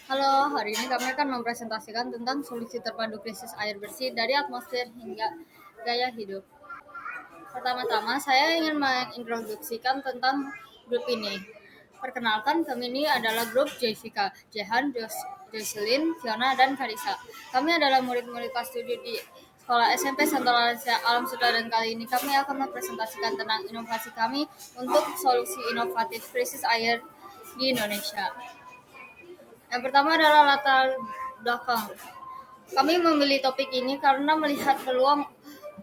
Halo, hari ini kami akan mempresentasikan tentang solusi terpadu krisis air bersih dari atmosfer hingga gaya hidup. Pertama-tama, saya ingin mengintroduksikan tentang grup ini. Perkenalkan, kami ini adalah grup Jessica, Jehan, Jocelyn, Fiona, dan Karisa. Kami adalah murid-murid kelas 7 di Sekolah SMP Santo Lalesia Alam Sutra, dan kali ini kami akan mempresentasikan tentang inovasi kami untuk solusi inovatif krisis air di Indonesia. Yang pertama adalah latar belakang. Kami memilih topik ini karena melihat peluang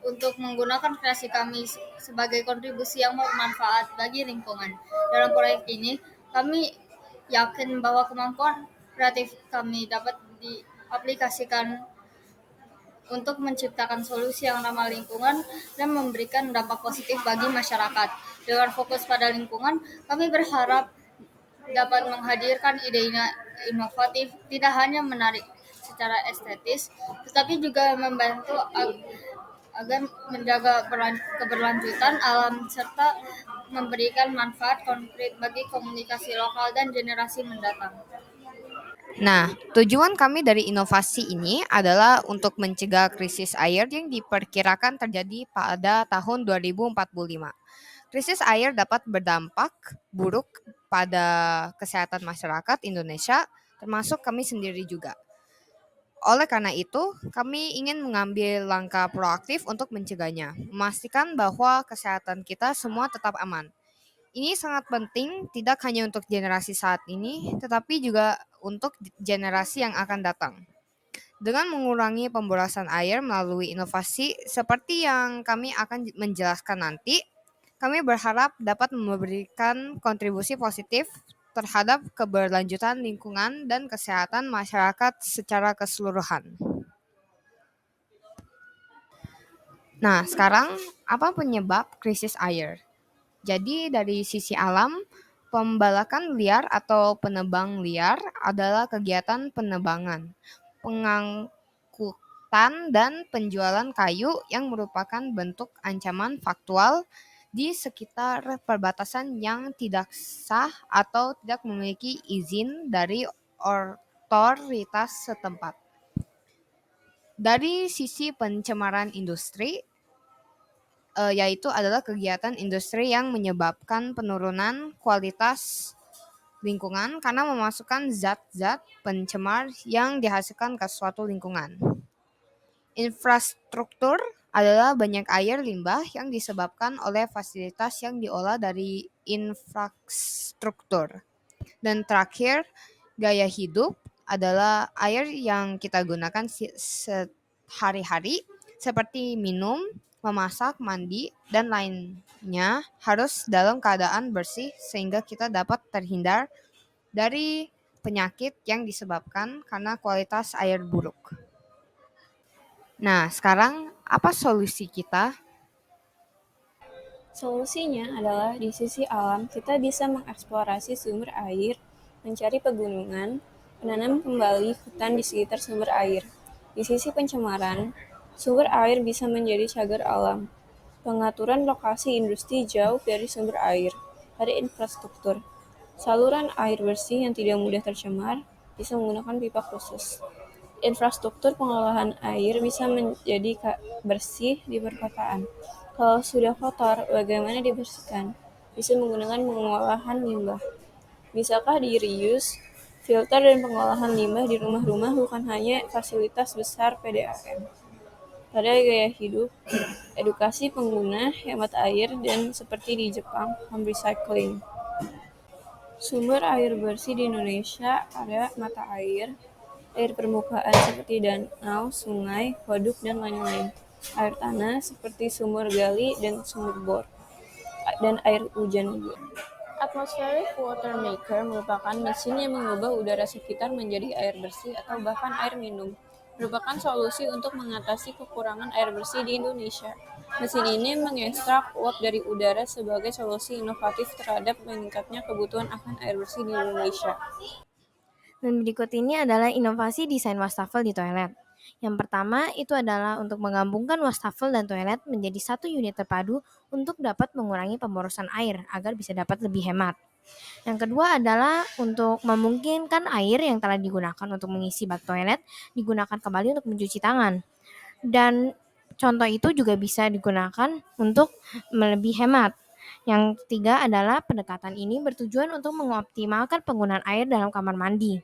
untuk menggunakan kreasi kami sebagai kontribusi yang bermanfaat bagi lingkungan. Dalam proyek ini, kami yakin bahwa kemampuan kreatif kami dapat diaplikasikan untuk menciptakan solusi yang ramah lingkungan dan memberikan dampak positif bagi masyarakat. Dengan fokus pada lingkungan, kami berharap dapat menghadirkan ide inovatif, tidak hanya menarik secara estetis, tetapi juga membantu agar menjaga keberlanjutan alam serta memberikan manfaat konkret bagi komunikasi lokal dan generasi mendatang. Nah, tujuan kami dari inovasi ini adalah untuk mencegah krisis air yang diperkirakan terjadi pada tahun 2045. Krisis air dapat berdampak buruk pada kesehatan masyarakat Indonesia, termasuk kami sendiri juga. Oleh karena itu, kami ingin mengambil langkah proaktif untuk mencegahnya, memastikan bahwa kesehatan kita semua tetap aman. Ini sangat penting tidak hanya untuk generasi saat ini, tetapi juga untuk generasi yang akan datang. Dengan mengurangi pemborosan air melalui inovasi seperti yang kami akan menjelaskan nanti, kami berharap dapat memberikan kontribusi positif terhadap keberlanjutan lingkungan dan kesehatan masyarakat secara keseluruhan. Nah, sekarang apa penyebab krisis air? Jadi dari sisi alam, pembalakan liar atau penebang liar adalah kegiatan penebangan, pengangkutan dan penjualan kayu yang merupakan bentuk ancaman faktual di sekitar perbatasan yang tidak sah atau tidak memiliki izin dari otoritas setempat. Dari sisi pencemaran industri, yaitu adalah kegiatan industri yang menyebabkan penurunan kualitas lingkungan karena memasukkan zat-zat pencemar yang dihasilkan ke suatu lingkungan. Infrastruktur adalah banyak air limbah yang disebabkan oleh fasilitas yang diolah dari infrastruktur. Dan terakhir, gaya hidup adalah air yang kita gunakan sehari-hari seperti minum, memasak, mandi, dan lainnya harus dalam keadaan bersih sehingga kita dapat terhindar dari penyakit yang disebabkan karena kualitas air buruk. Nah, sekarang apa solusi kita? Solusinya adalah di sisi alam kita bisa mengeksplorasi sumber air, mencari pegunungan, menanam kembali hutan di sekitar sumber air. Di sisi pencemaran, sumber air bisa menjadi cagar alam. Pengaturan lokasi industri jauh dari sumber air, dari infrastruktur. Saluran air bersih yang tidak mudah tercemar bisa menggunakan pipa khusus. Infrastruktur pengolahan air bisa menjadi bersih di perkotaan. Kalau sudah kotor, bagaimana dibersihkan? Bisa menggunakan pengolahan limbah. Bisakah di-reuse? Filter dan pengolahan limbah di rumah-rumah bukan hanya fasilitas besar PDAM. Pada gaya hidup, edukasi pengguna, hemat air, dan seperti di Jepang, home recycling. Sumber air bersih di Indonesia ada mata air permukaan seperti danau, sungai, waduk, dan lain-lain. Air tanah seperti sumur gali dan sumur bor, dan air hujan juga. Atmospheric water maker merupakan mesin yang mengubah udara sekitar menjadi air bersih atau bahkan air minum. Merupakan solusi untuk mengatasi kekurangan air bersih di Indonesia. Mesin ini mengekstrak uap dari udara sebagai solusi inovatif terhadap meningkatnya kebutuhan akan air bersih di Indonesia. Dan berikut ini adalah inovasi desain wastafel di toilet. Yang pertama itu adalah untuk menggabungkan wastafel dan toilet menjadi satu unit terpadu untuk dapat mengurangi pemborosan air agar bisa dapat lebih hemat. Yang kedua adalah untuk memungkinkan air yang telah digunakan untuk mengisi bak toilet digunakan kembali untuk mencuci tangan. Dan contoh itu juga bisa digunakan untuk lebih hemat. Yang ketiga adalah pendekatan ini bertujuan untuk mengoptimalkan penggunaan air dalam kamar mandi.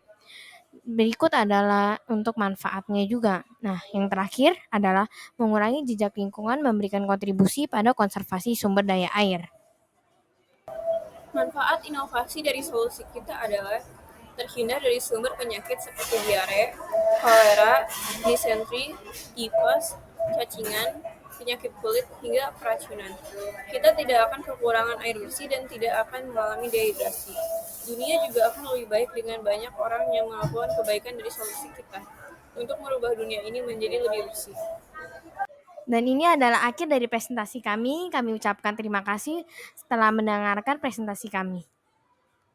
Berikut adalah untuk manfaatnya juga. Nah, yang terakhir adalah mengurangi jejak lingkungan memberikan kontribusi pada konservasi sumber daya air. Manfaat inovasi dari solusi kita adalah terhindar dari sumber penyakit seperti diare, kolera, disentri, tipes, cacingan, penyakit kulit, hingga keracunan. Kita tidak akan kekurangan air bersih dan tidak akan mengalami dehidrasi. Dunia juga akan lebih baik dengan banyak orang yang melakukan kebaikan dari solusi kita untuk merubah dunia ini menjadi lebih bersih. Dan ini adalah akhir dari presentasi kami. Kami ucapkan terima kasih setelah mendengarkan presentasi kami.